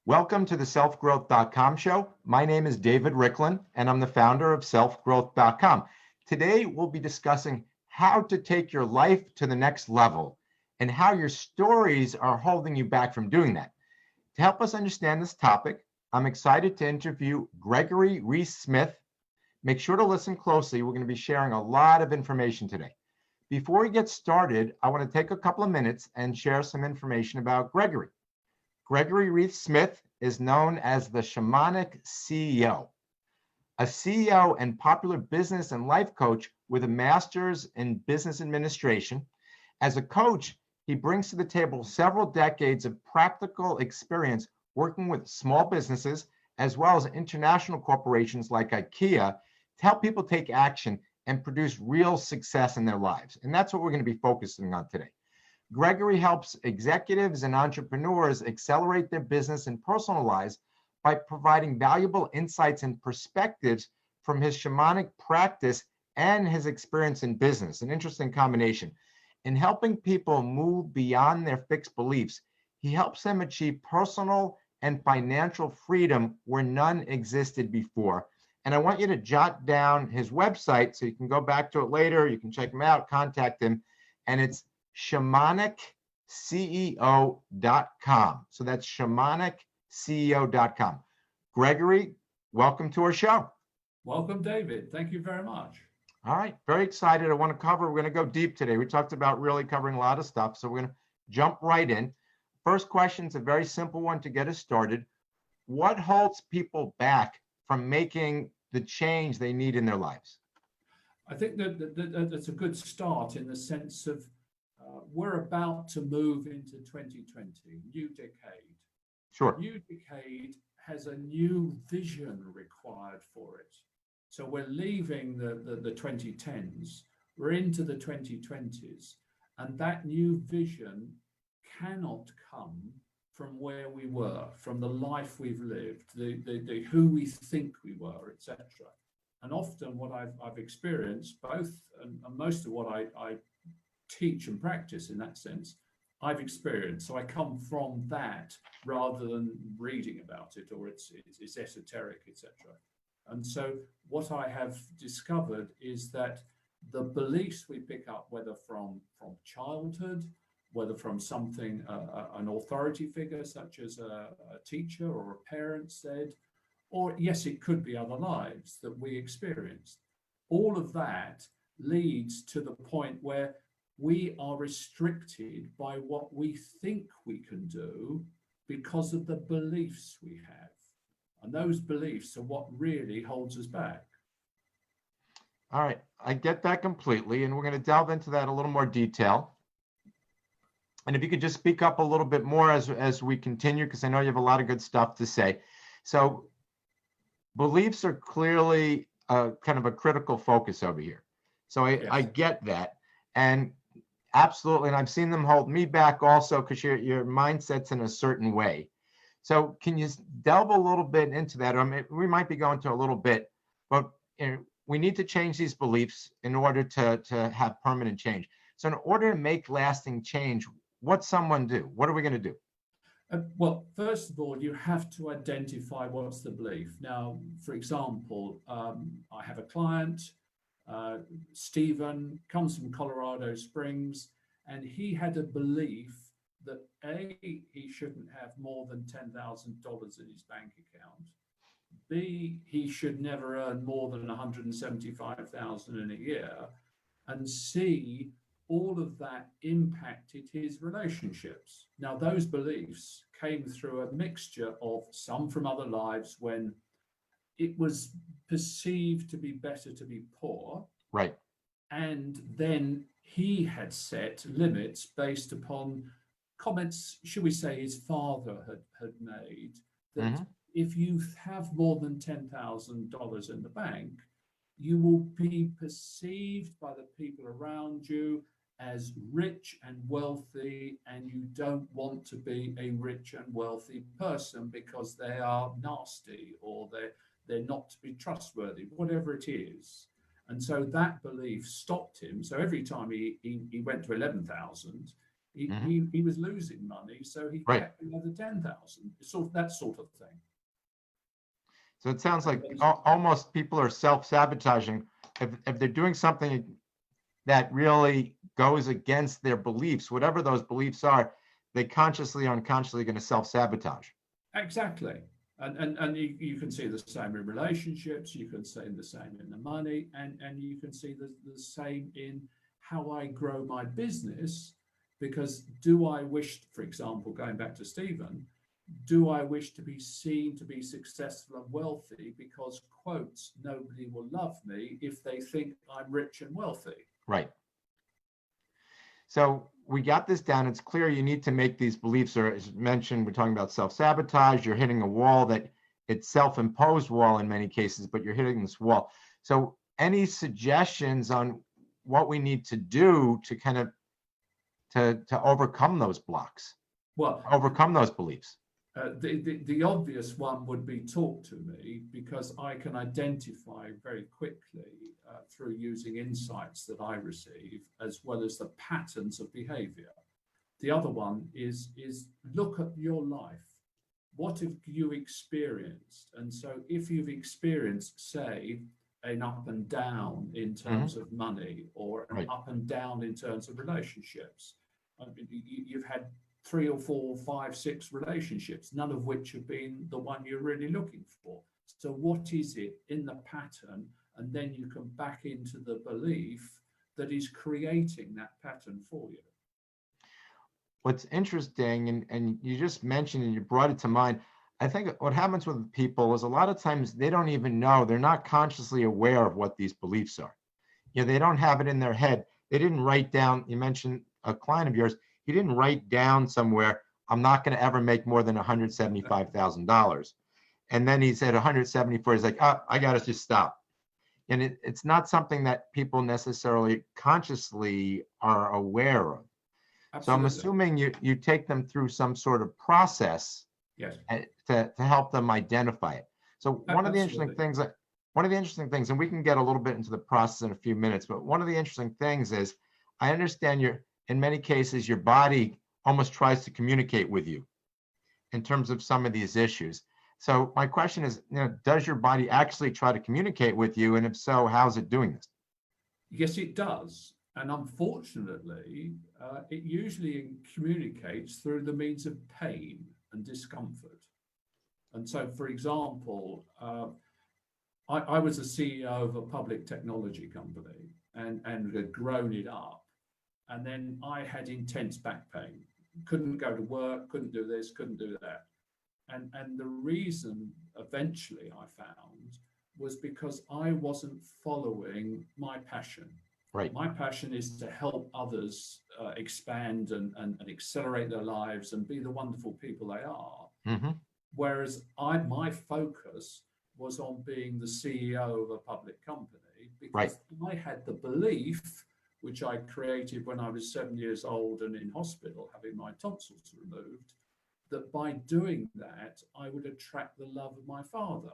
Welcome to the selfgrowth.com show. My name is David Riklan, and I'm the founder of selfgrowth.com. Today, we'll be discussing how to take your life to the next level and how your stories are holding you back from doing that. To help us understand this topic, I'm excited to interview Gregory Reece-Smith. Make sure to listen closely. We're going to be sharing a lot of information today. Before we get started, I want to take a couple of minutes and share some information about Gregory. Gregory Reece-Smith is known as the shamanic CEO, a CEO and popular business and life coach with a master's in business administration. As a coach, he brings to the table several decades of practical experience working with small businesses as well as international corporations like IKEA to help people take action and produce real success in their lives. And that's what we're going to be focusing on today. Gregory helps executives and entrepreneurs accelerate their business and personal lives by providing valuable insights and perspectives from his shamanic practice and his experience in business. An interesting combination. In helping people move beyond their fixed beliefs, he helps them achieve personal and financial freedom where none existed before. And I want you to jot down his website so you can go back to it later. You can check him out, contact him. And it's shamanicceo.com. So that's shamanicceo.com. Gregory, welcome to our show. Welcome, David. Thank you very much. All right, very excited. We're going to go deep today. We talked about really covering a lot of stuff, so we're going to jump right in. First question is a very simple one to get us started. What holds people back from making the change they need in their lives? I think that's a good start in the sense of we're about to move into 2020, new decade. Sure. New decade has a new vision required for it. So we're leaving the 2010s, we're into the 2020s, and that new vision cannot come from where we were, from the life we've lived, the who we think we were, etc. And often what I've experienced, both and most of what I teach and practice in that sense, I've experienced. So I come from that rather than reading about it or it's esoteric, etc. And so what I have discovered is that the beliefs we pick up, whether from childhood, whether from something an authority figure such as a teacher or a parent said, or yes, it could be other lives that we experienced. All of that leads to the point where we are restricted by what we think we can do because of the beliefs we have. And those beliefs are what really holds us back. All right, I get that completely. And we're going to delve into that in a little more detail. And if you could just speak up a little bit more as we continue, because I know you have a lot of good stuff to say. So beliefs are clearly kind of a critical focus over here. So Yes. I get that. And absolutely, and I've seen them hold me back also because your mindset's in a certain way. So can you delve a little bit into that? I mean, we might be going to a little bit, but we need to change these beliefs in order to have permanent change. So in order to make lasting change, what's someone do? What are we going to do? Well, first of all, you have to identify what's the belief. Now, for example, I have a client, Stephen, comes from Colorado Springs, and he had a belief that A, he shouldn't have more than $10,000 in his bank account. B, he should never earn more than $175,000 in a year. And C, all of that impacted his relationships. Now, those beliefs came through a mixture of some from other lives when it was perceived to be better to be poor. Right. And then he had set limits based upon comments, should we say, his father had made, that if you have more than $10,000 in the bank, you will be perceived by the people around you as rich and wealthy, and you don't want to be a rich and wealthy person because they are nasty or they're not to be trustworthy, whatever it is. And so that belief stopped him. So every time he went to 11,000, Hmm. He was losing money, so he Right. kept another 10,000. Sort of that sort of thing. So it sounds like And almost people are self-sabotaging if they're doing something that really goes against their beliefs, whatever those beliefs are, they consciously or unconsciously going to self-sabotage. exactly. And you can see the same in relationships, you can see the same in the money, and you can see the same in how I grow my business. Because do I wish, for example, going back to Stephen, do I wish to be seen to be successful and wealthy because, quotes, nobody will love me if they think I'm rich and wealthy? Right. So we got this down. It's clear you need to make these beliefs, or as mentioned, we're talking about self-sabotage. You're hitting a wall that it's self-imposed wall in many cases, but you're hitting this wall. So any suggestions on what we need to do to kind of to overcome those blocks, Well, overcome those beliefs? the obvious one would be talk to me, because I can identify very quickly through using insights that I receive, as well as the patterns of behavior. The other one is look at your life. What have you experienced? And so if you've experienced, say, an up and down in Hmm. terms of money, or an Right. up and down in terms of relationships, you've had 3 or 4, 5, 6 relationships, none of which have been the one you're really looking for. So what is it in the pattern? And then you can back into the belief that is creating that pattern for you. What's interesting, and you just mentioned and you brought it to mind, I think what happens with people is a lot of times they don't even know, they're not consciously aware of what these beliefs are. You know, they don't have it in their head. They didn't write down, you mentioned a client of yours, he didn't write down somewhere, I'm not going to ever make more than $175,000. And then he's at 174, he's like, oh, I got to just stop. And it's not something that people necessarily consciously are aware of. So I'm Absolutely. assuming you take them through some sort of process Yes. to help them identify it. So Absolutely. one of the interesting things, and we can get a little bit into the process in a few minutes, but one of the interesting things is I understand in many cases, your body almost tries to communicate with you in terms of some of these issues. So my question is, does your body actually try to communicate with you? And if so, how's it doing this? Yes, it does. And unfortunately, it usually communicates through the means of pain and discomfort. And so, for example, I was a CEO of a public technology company, and had grown it up. And then I had intense back pain, couldn't go to work, couldn't do this, couldn't do that. And the reason eventually I found was because I wasn't following my passion. Right. My passion is to help others expand and accelerate their lives and be the wonderful people they are. Mm-hmm. Whereas my focus was on being the CEO of a public company, Right. because I had the belief, which I created when I was 7 years old and in hospital having my tonsils removed, that by doing that, I would attract the love of my father.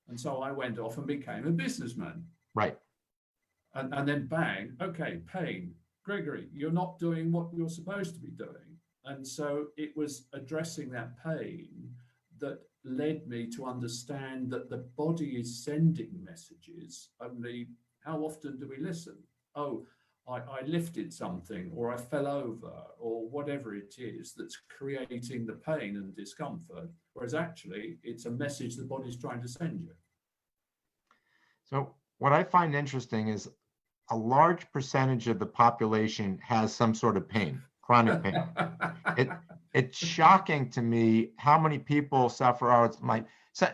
And so I went off and became a businessman. Right. And then bang, okay, pain. Gregory, you're not doing what you're supposed to be doing. And so it was addressing that pain that led me to understand that the body is sending messages, only how often do we listen? Oh, I lifted something, or I fell over, or whatever it is that's creating the pain and discomfort, whereas actually it's a message the body's trying to send you. So what I find interesting is a large percentage of the population has some sort of pain, chronic pain. It it's shocking to me how many people suffer. Oh,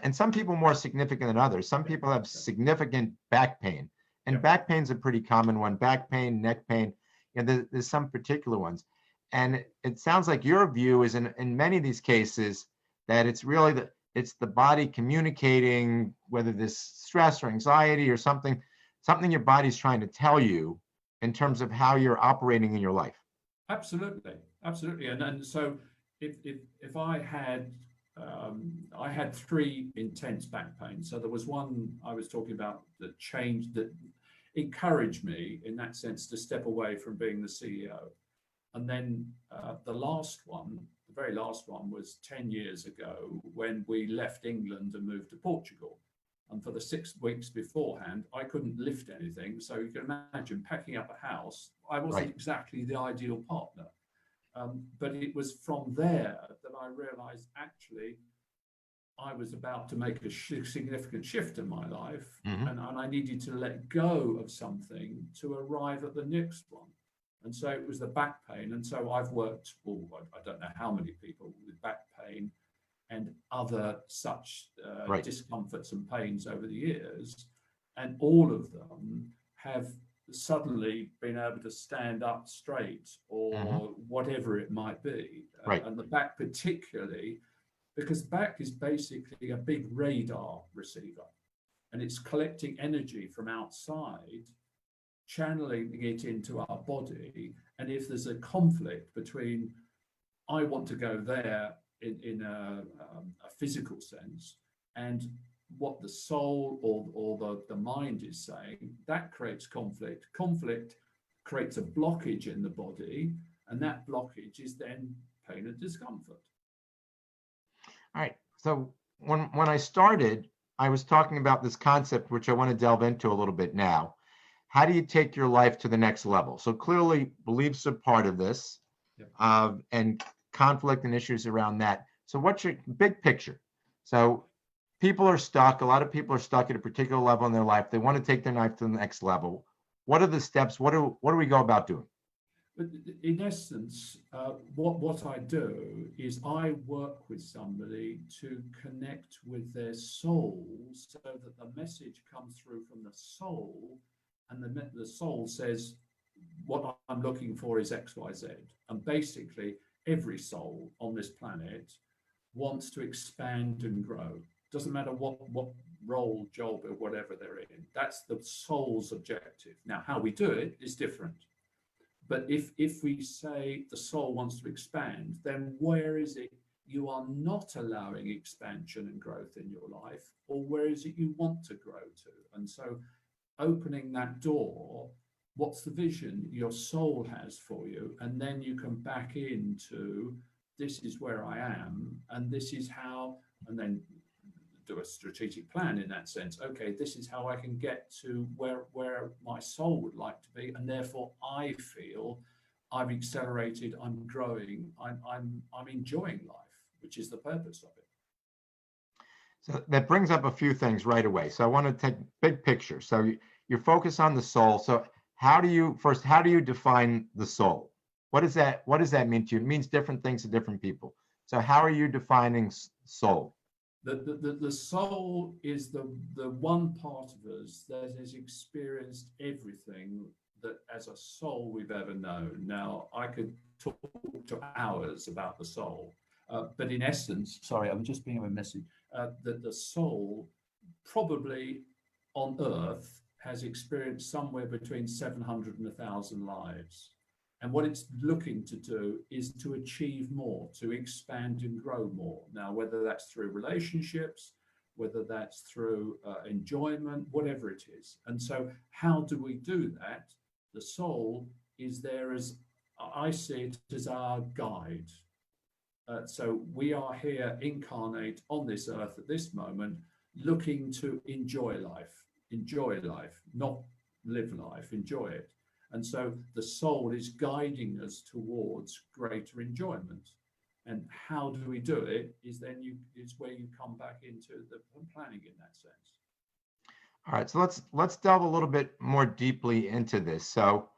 and some people more significant than others. Some people have significant back pain, and Yeah, back pain's a pretty common one. Back pain, neck pain, there's some particular ones. And it sounds like your view is in many of these cases that it's the body communicating, whether this stress or anxiety or something your body's trying to tell you in terms of how you're operating in your life. absolutely, absolutely. And so if I had 3 intense back pains. So there was one I was talking about that changed, that encouraged me in that sense to step away from being the CEO. And then the very last one was 10 years ago when we left England and moved to Portugal. And for the 6 weeks beforehand, I couldn't lift anything. So you can imagine packing up a house. I wasn't exactly the ideal partner. But it was from there that I realized actually I was about to make a significant shift in my life, and I needed to let go of something to arrive at the next one. And so it was the back pain. And so I've worked, I don't know how many people with back pain and other such discomforts and pains over the years. And all of them have suddenly been able to stand up straight or whatever it might be. And the back particularly, because back is basically a big radar receiver, and it's collecting energy from outside, channeling it into our body. And if there's a conflict between I want to go there in a physical sense and what the soul or the mind is saying, that creates conflict. Conflict creates a blockage in the body, and that blockage is then pain and discomfort. All right. So when I started, I was talking about this concept, which I want to delve into a little bit now. How do you take your life to the next level? So clearly beliefs are part of this, and conflict and issues around that. So what's your big picture? So people are stuck. A lot of people are stuck at a particular level in their life. They want to take their life to the next level. What are the steps? What do we go about doing? But in essence, what I do is I work with somebody to connect with their soul so that the message comes through from the soul, and the soul says, what I'm looking for is X, Y, Z. And basically, every soul on this planet wants to expand and grow. Doesn't matter what role, job, or whatever they're in. That's the soul's objective. Now, how we do it is different. But if we say the soul wants to expand, then where is it you are not allowing expansion and growth in your life, or where is it you want to grow to? And so opening that door, what's the vision your soul has for you? And then you can back into, this is where I am, and this is how, and then do a strategic plan in that sense. Okay, this is how I can get to where my soul would like to be, and therefore I feel I've accelerated, I'm growing, I'm enjoying life, which is the purpose of it. So that brings up a few things right away. So I want to take big picture. So you're focused on the soul. So how do you define the soul? What does that mean to you? It means different things to different people. So how are you defining soul? The soul is the one part of us that has experienced everything that as a soul we've ever known. Now, I could talk to hours about the soul, but in essence, sorry, I'm just being a message, that the soul probably on Earth has experienced somewhere between 700 and 1,000 lives. And what it's looking to do is to achieve more, to expand and grow more. Now, whether that's through relationships, whether that's through enjoyment, whatever it is. And so how do we do that? The soul is there as, I see it as our guide. So we are here incarnate on this earth at this moment, looking to enjoy life, not live life, enjoy it. And so the soul is guiding us towards greater enjoyment. And how do we do it is it's where you come back into the planning in that sense. All right, so let's delve a little bit more deeply into this. So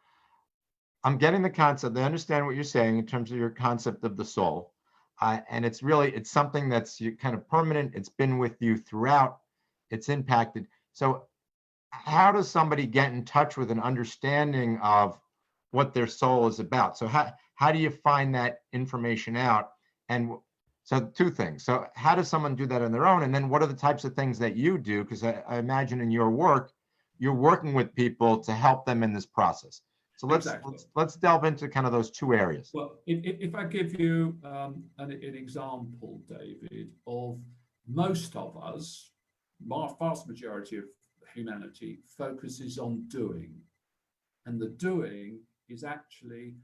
I'm getting the concept. I understand what you're saying in terms of your concept of the soul. And it's something that's kind of permanent. It's been with you throughout. It's impacted. So how does somebody get in touch with an understanding of what their soul is about? So how do you find that information out? And so two things. So how does someone do that on their own? And then what are the types of things that you do? Because I imagine in your work, you're working with people to help them in this process. So let's delve into kind of those two areas. Well, if I give you an example, David, of most of us, vast majority of humanity focuses on doing, and the doing is actually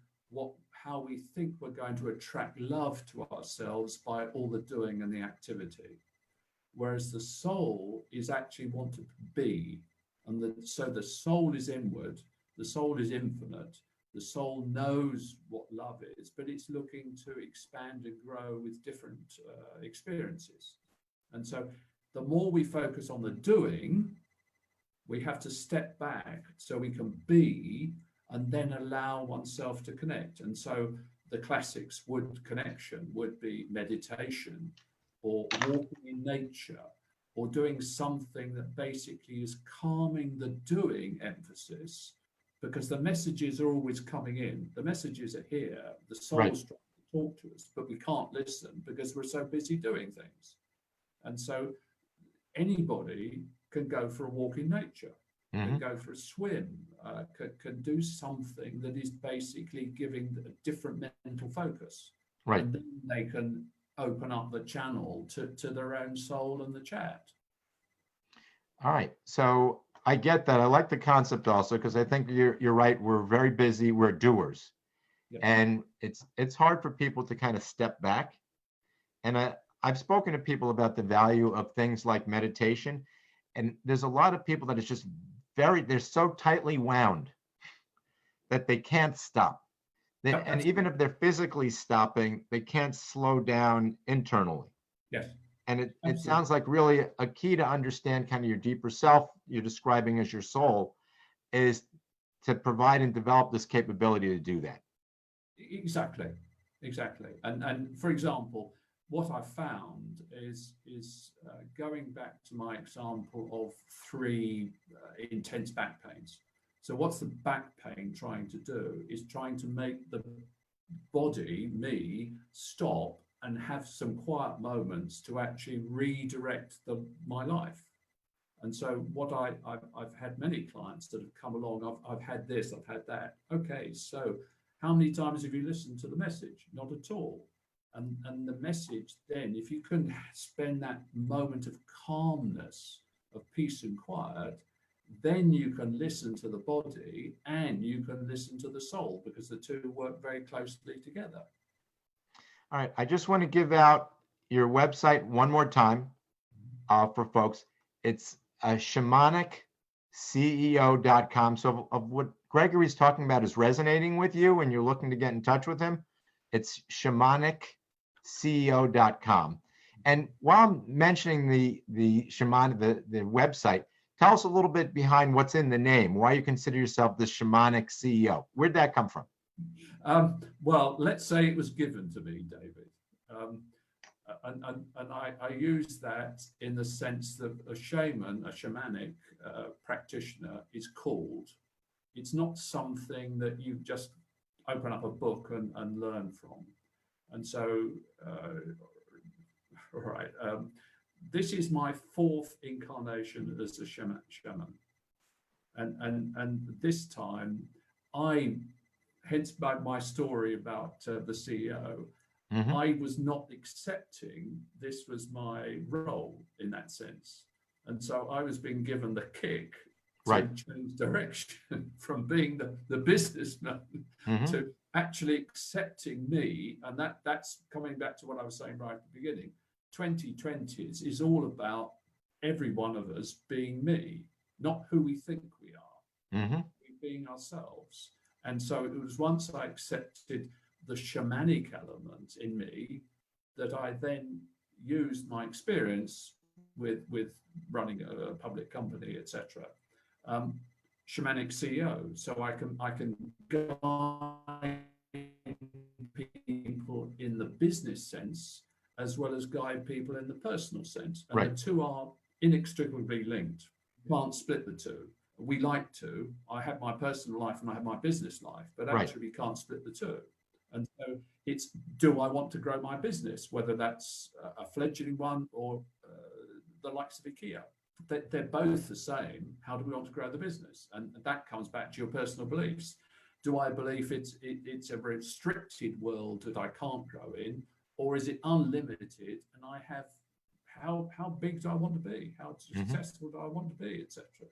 how we think we're going to attract love to ourselves by all the doing and the activity. Whereas the soul is actually want to be. And so the soul is inward, the soul is infinite, the soul knows what love is, but it's looking to expand and grow with different experiences. And so the more we focus on the doing, we have to step back so we can be and then allow oneself to connect. And so the classics connection would be meditation or walking in nature or doing something that basically is calming the doing emphasis, because the messages are always coming in. The messages are here. The soul's trying to talk to us, but we can't listen because we're so busy doing things. And so anybody can go for a walk in nature, can go for a swim, can do something that is basically giving a different mental focus. Right. And then they can open up the channel to their own soul and the chat. All right. So I get that. I like the concept also, because I think you're right. We're very busy. We're doers. Yep. And it's hard for people to kind of step back. And I've spoken to people about the value of things like meditation. And there's a lot of people that it's just they're so tightly wound that they can't stop. And even if they're physically stopping, they can't slow down internally. Yes. And it sounds like really a key to understand kind of your deeper self, you're describing as your soul, is to provide and develop this capability to do that. Exactly. And for example, what I found is going back to my example of 3 intense back pains. So what's the back pain trying to do is trying to make the body, me, stop and have some quiet moments to actually redirect my life. And so what I've had many clients that have come along, I've had this, I've had that. Okay, so how many times have you listened to the message? Not at all. And the message then, if you can spend that moment of calmness, of peace and quiet, then you can listen to the body and you can listen to the soul, because the two work very closely together. All right. I just want to give out your website one more time for folks. It's shamanicceo.com. So of what Gregory's talking about is resonating with you and you're looking to get in touch with him, it's shamanicceo.com. And while I'm mentioning the website, tell us a little bit behind what's in the name, why you consider yourself the shamanic CEO. Where'd that come from? Well, let's say it was given to me, David. And I use that in the sense that a shaman, a shamanic practitioner is called. It's not something that you just open up a book and learn from. And so, all right, this is my 4th incarnation as a shaman. And this time, hence my story about the CEO, I was not accepting this was my role in that sense. And so I was being given the kick to change direction from being the businessman to actually accepting me. And that's coming back to what I was saying right at the beginning. 2020s is all about every one of us being me, not who we think we are, being ourselves. And so it was once I accepted the shamanic element in me that I then used my experience with running a public company, etc. Shamanic CEO, so I can guide people in the business sense as well as guide people in the personal sense, and the two are inextricably linked. You can't split the two. We like to. I have my personal life and I have my business life, but actually we can't split the two. And so it's, do I want to grow my business, whether that's a fledgling one or the likes of IKEA? They're both the same. How do we want to grow the business? And that comes back to your personal beliefs. Do I believe it's a restricted world that I can't grow in, or is it unlimited? And I have, how big do I want to be? How successful do I want to be, etc.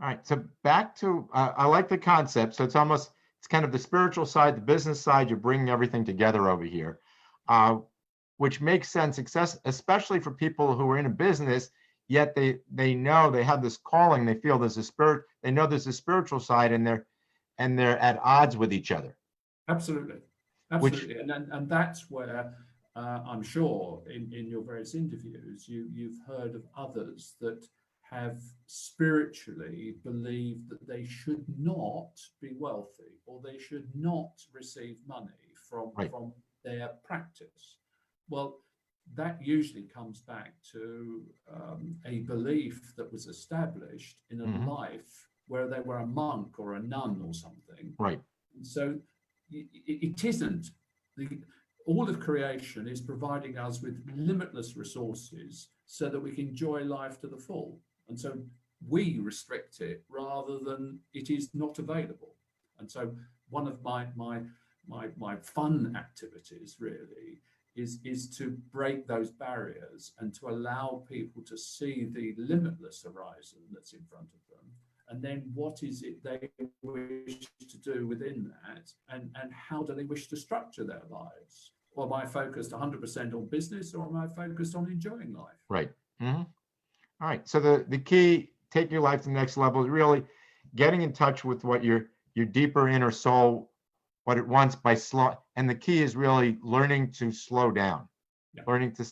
All right. So back to, I like the concept. So it's it's kind of the spiritual side, the business side. You're bringing everything together over here, uh, which makes sense, especially for people who are in a business. Yet they know they have this calling. They feel there's a spirit. They know there's a spiritual side, and they're at odds with each other. Absolutely, Which absolutely, and that's where I'm sure in your various interviews you've heard of others that have spiritually believed that they should not be wealthy or they should not receive money right. from their practice. Well, that usually comes back to a belief that was established in a Hmm. life where they were a monk or a nun or something. Right. So it isn't. All of creation is providing us with limitless resources so that we can enjoy life to the full. And so we restrict it rather than it is not available. And so one of my fun activities really is to break those barriers and to allow people to see the limitless horizon that's in front of them, and then what is it they wish to do within that, and how do they wish to structure their lives? Or am I focused 100% on business, or am I focused on enjoying life? Right. Hmm. All right. So the key, take your life to the next level, is really getting in touch with what your deeper inner soul, what it wants by slow. And the key is really learning to slow down, Yeah, learning to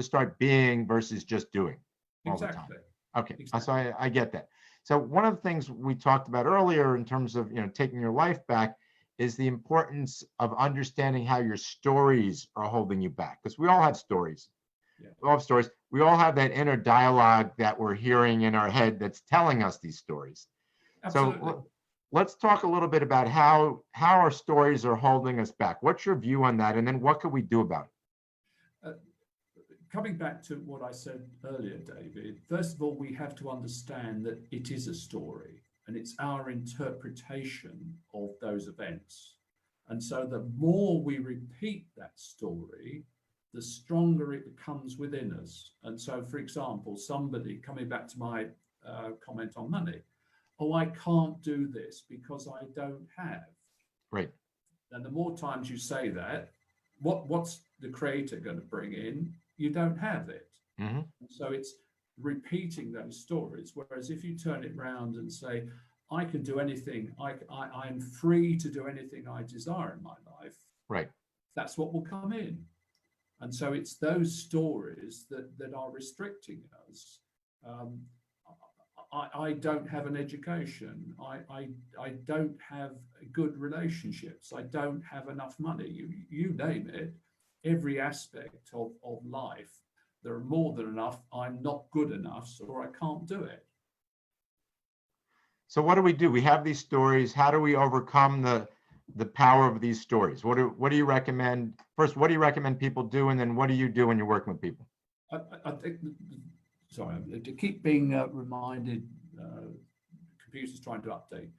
start being versus just doing all the time. exactly. Okay. Exactly. So I get that. So one of the things we talked about earlier in terms of, taking your life back is the importance of understanding how your stories are holding you back. Because we all have stories. Yeah, We all have stories. We all have that inner dialogue that we're hearing in our head that's telling us these stories. absolutely. So let's talk a little bit about how our stories are holding us back. What's your view on that? And then what could we do about it? Uh, Coming back to what I said earlier, David, first of all, we have to understand that it is a story and it's our interpretation of those events. And so the more we repeat that story, the stronger it becomes within us. And so, for example, somebody, coming back to my comment on money, oh, I can't do this because I don't have. Right. And the more times you say that, what's the creator going to bring in? You don't have it. Hmm. So it's repeating those stories. Whereas if you turn it around and say, I can do anything, I'm free to do anything I desire in my life, Right. that's what will come in. And so it's those stories that are restricting us. Um, I don't have an education. I don't have good relationships. I don't have enough money. You name it. Every aspect of life, there are more than enough. I'm not good enough, or I can't do it. So what do we do? We have these stories. How do we overcome the power of these stories? What do you recommend? First, what do you recommend people do? And then what do you do when you're working with people? I think, sorry, to keep being reminded, computers trying to update.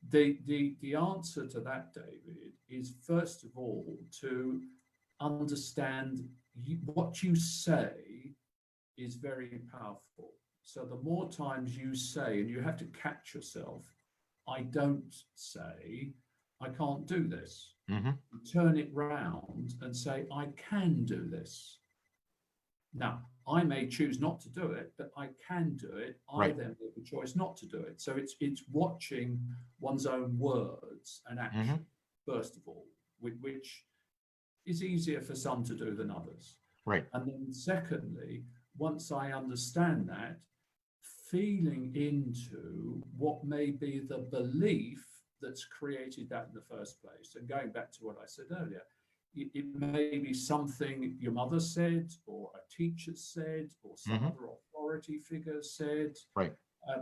The answer to that, David, is first of all to understand what you say is very powerful. So the more times you say, and you have to catch yourself, I don't say, I can't do this. Hmm. Turn it round and say, I can do this. Now, I may choose not to do it, but I can do it. I Right. then make the choice not to do it. So it's watching one's own words and Hmm. action, first of all, which is easier for some to do than others. Right. And then secondly, once I understand that, feeling into what may be the belief that's created that in the first place. And going back to what I said earlier, it may be something your mother said, or a teacher said, or some Hmm. other authority figure said. Right.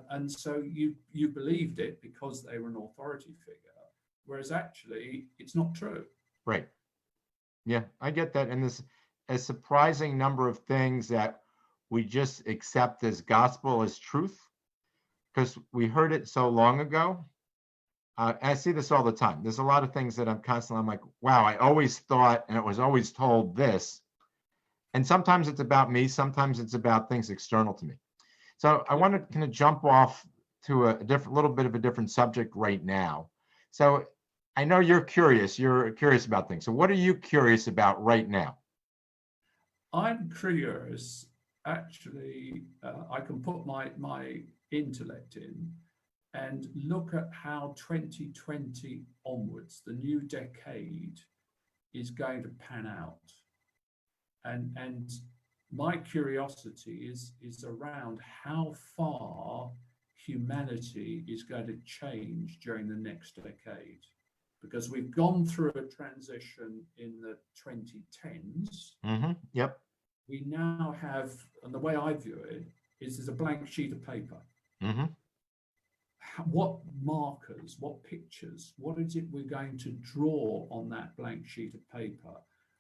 And so you believed it because they were an authority figure, whereas actually it's not true. Right. Yeah, I get that. And there's a surprising number of things that we just accept as gospel, as truth, because we heard it so long ago. I see this all the time. There's a lot of things that I'm like, wow, I always thought, and it was always told this. And sometimes it's about me, sometimes it's about things external to me. So I Yeah. want to kind of jump off to a different, little bit of a different subject right now. So I know you're curious. You're curious about things. So what are you curious about right now? I'm curious, actually, I can put my intellect in and look at how 2020 onwards, the new decade, is going to pan out. And my curiosity is around how far humanity is going to change during the next decade. Because we've gone through a transition in the 2010s. Yep. We now have, and the way I view it is there's a blank sheet of paper. What markers, what pictures, what is it we're going to draw on that blank sheet of paper,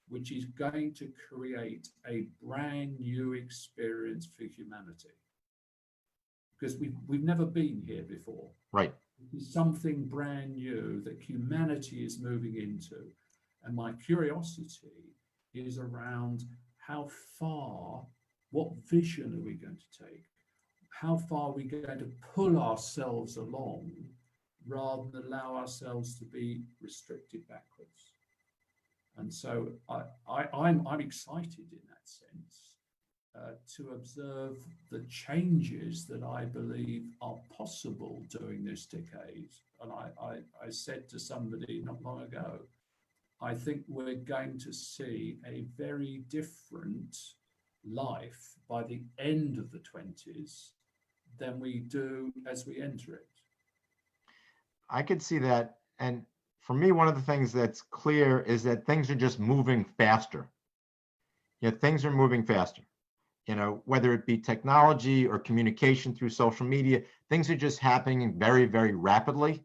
which is going to create a brand new experience for humanity? Because we've never been here before. Right. It's something brand new that humanity is moving into. And my curiosity is around how far, what vision are we going to take? How far are we going to pull ourselves along rather than allow ourselves to be restricted backwards? And so I'm excited in that sense to observe the changes that I believe are possible during this decade. And I said to somebody not long ago, I think we're going to see a very different life by the end of the 20s than we do as we enter it. I could see that. And for me, one of the things that's clear is that things are just moving faster. Things are moving faster. Whether it be technology or communication through social media, things are just happening very, very rapidly.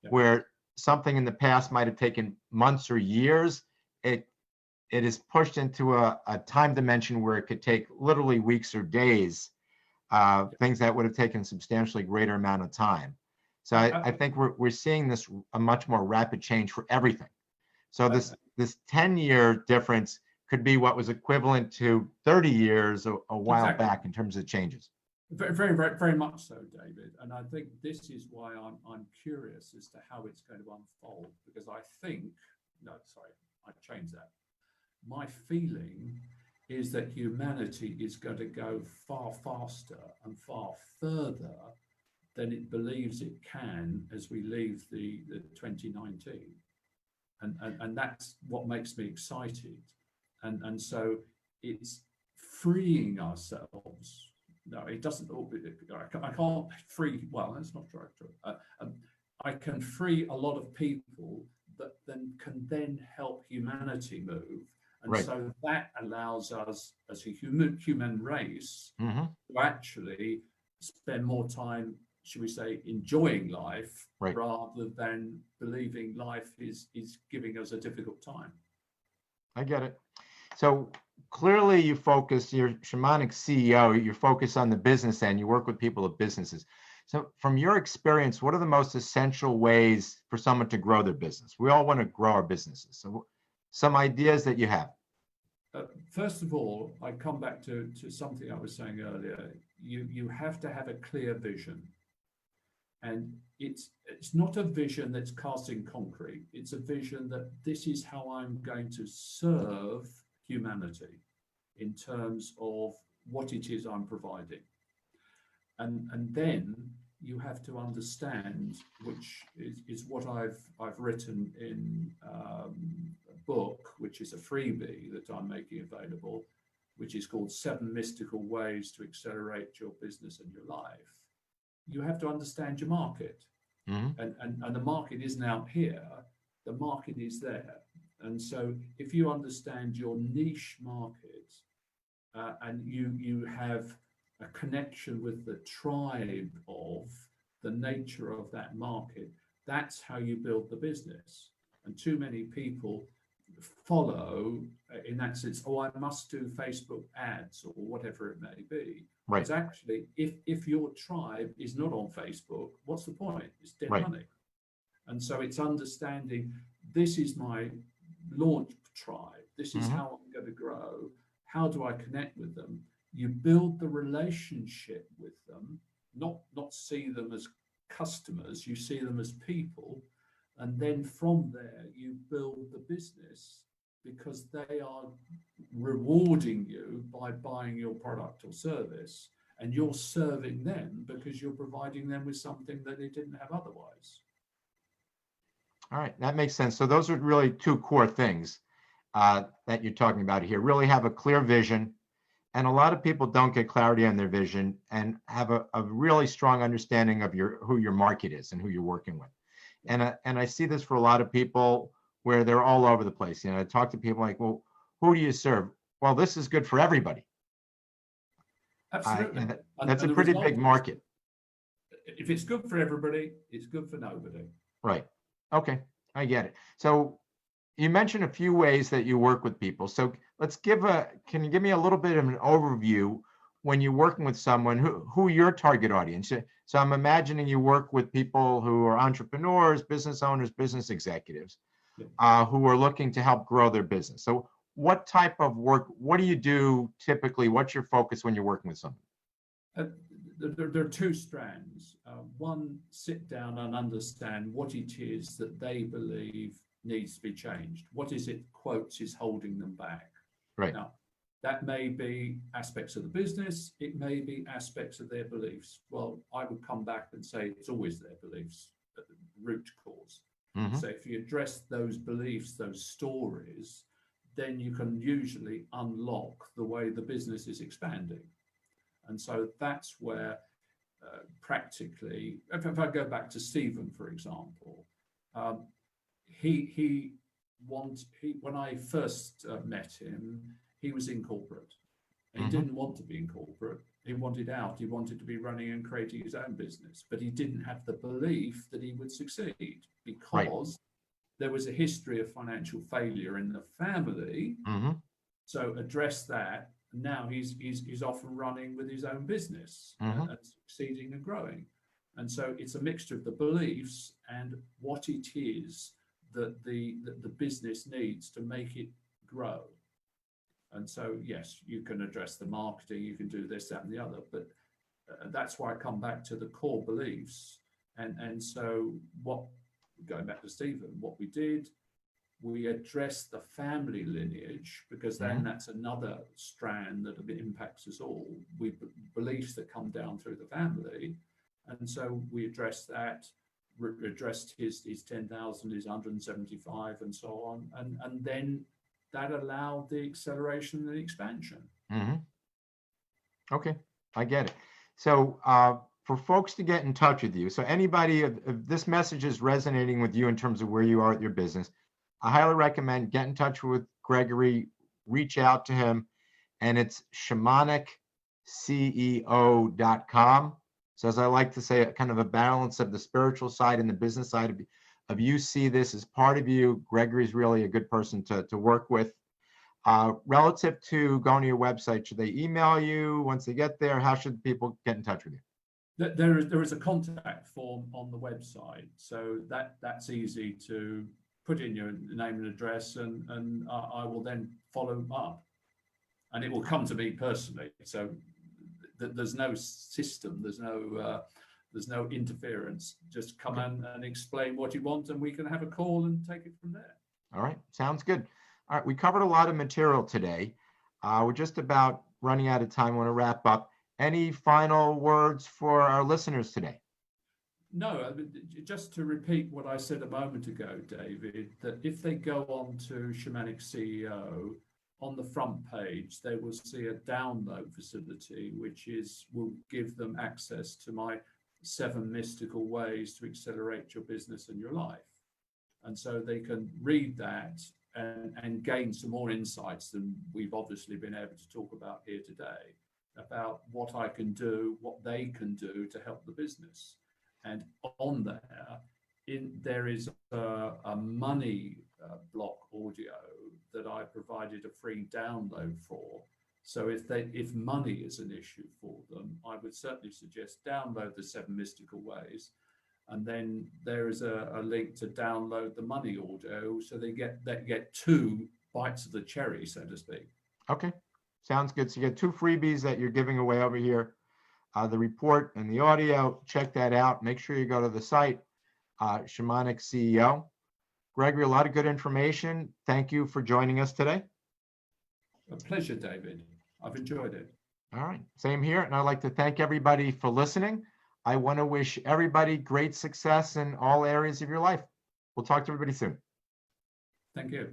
Yep. Where something in the past might have taken months or years, it is pushed into a time dimension where it could take literally weeks or days, things that would have taken substantially greater amount of time. So I think we're seeing this a much more rapid change for everything. So this 10-year difference could be what was equivalent to 30 years a while back in terms of changes. Very, very, very much so, David. And I think this is why I'm curious as to how it's going to unfold, because I think, no, sorry, I changed that. My feeling is that humanity is going to go far faster and far further than it believes it can as we leave the 2019. And that's what makes me excited. And so it's freeing ourselves. No, it doesn't. I can't free. Well, that's not true. I can free a lot of people that then can help humanity move, and right. So that allows us as a human race to actually spend more time, should we say, enjoying life, right, rather than believing life is giving us a difficult time. I get it. So clearly you focus, you're Shamanic CEO, you're focused on the business end, you work with people at businesses. So from your experience, what are the most essential ways for someone to grow their business? We all want to grow our businesses. So some ideas that you have. First of all, I come back to something I was saying earlier. You have to have a clear vision. And it's not a vision that's cast in concrete. It's a vision that this is how I'm going to serve humanity in terms of what it is I'm providing. And then you have to understand, which is what I've written in a book, which is a freebie that I'm making available, which is called 7 Mystical Ways to Accelerate Your Business and Your Life. You have to understand your market. And the market isn't out here, the market is there. And so if you understand your niche market and you have a connection with the tribe of the nature of that market, that's how you build the business. And too many people follow in that sense, oh, I must do Facebook ads or whatever it may be. Right. Because actually, if your tribe is not on Facebook, what's the point? It's dead money. And so it's understanding, this is my launch tribe. This is how I'm going to grow. How do I connect with them? You build the relationship with them, not see them as customers. You see them as people. And then from there, you build the business because they are rewarding you by buying your product or service, and you're serving them because you're providing them with something that they didn't have otherwise. All right, that makes sense. So those are really two core things that you're talking about here. Really have a clear vision, and a lot of people don't get clarity on their vision and have a really strong understanding of who your market is and who you're working with. And I see this for a lot of people where they're all over the place. I talk to people like, well, who do you serve? Well, this is good for everybody. Absolutely. That's a pretty big market. If it's good for everybody, it's good for nobody. Right. Okay, I get it. So you mentioned a few ways that you work with people. So can you give me a little bit of an overview when you're working with someone, who your target audience? So I'm imagining you work with people who are entrepreneurs, business owners, business executives, who are looking to help grow their business. So what type of work, what do you do typically? What's your focus when you're working with someone? There are two strands. One, sit down and understand what it is that they believe needs to be changed. What is it, quotes, is holding them back? Right. Now, that may be aspects of the business. It may be aspects of their beliefs. Well, I would come back and say it's always their beliefs, at the root cause. Mm-hmm. So if you address those beliefs, those stories, then you can usually unlock the way the business is expanding. And so that's where practically, if I go back to Stephen, for example, when I first met him, he was in corporate. And he didn't want to be in corporate. He wanted out. He wanted to be running and creating his own business. But he didn't have the belief that he would succeed because there was a history of financial failure in the family. Mm-hmm. So address that. Now he's off and running with his own business and succeeding and growing. And so it's a mixture of the beliefs and what it is that the business needs to make it grow. And so, yes, you can address the marketing, you can do this, that, and the other, but that's why I come back to the core beliefs. And so going back to Stephen, what we did, we addressed the family lineage, because then that's another strand that impacts us all. We beliefs that come down through the family. And so we addressed that, addressed his 10,000, his 175, and so on. And then that allowed the acceleration and the expansion. Mm-hmm. Okay, I get it. So for folks to get in touch with you, so anybody, if this message is resonating with you in terms of where you are at your business, I highly recommend get in touch with Gregory, reach out to him, and it's shamanicceo.com. So as I like to say, kind of a balance of the spiritual side and the business side of you see this as part of you. Gregory's really a good person to work with. Relative to going to your website, should they email you once they get there? How should people get in touch with you? There is a contact form on the website, so that's easy to put in your name and address, and I will then follow up, and it will come to me personally. So there's no system, there's no interference. Just come in and explain what you want, and we can have a call and take it from there. All right, sounds good. All right, we covered a lot of material today. We're just about running out of time. I want to wrap up. Any final words for our listeners today? No, just to repeat what I said a moment ago, David, that if they go on to Shamanic CEO, on the front page, they will see a download facility, which will give them access to my 7 mystical ways to accelerate your business and your life. And so they can read that and gain some more insights than we've obviously been able to talk about here today, about what I can do, what they can do to help the business. And on there is a money block audio that I provided a free download for. So if money is an issue for them, I would certainly suggest download the 7 mystical ways. And then there is a link to download the money audio, so they get 2 bites of the cherry, so to speak. Okay, sounds good. So you get 2 freebies that you're giving away over here. The report and the audio, check that out. Make sure you go to the site, Shamanic CEO. Gregory, a lot of good information. Thank you for joining us today. A pleasure, David. I've enjoyed it. All right, same here. And I'd like to thank everybody for listening. I want to wish everybody great success in all areas of your life. We'll talk to everybody soon. Thank you.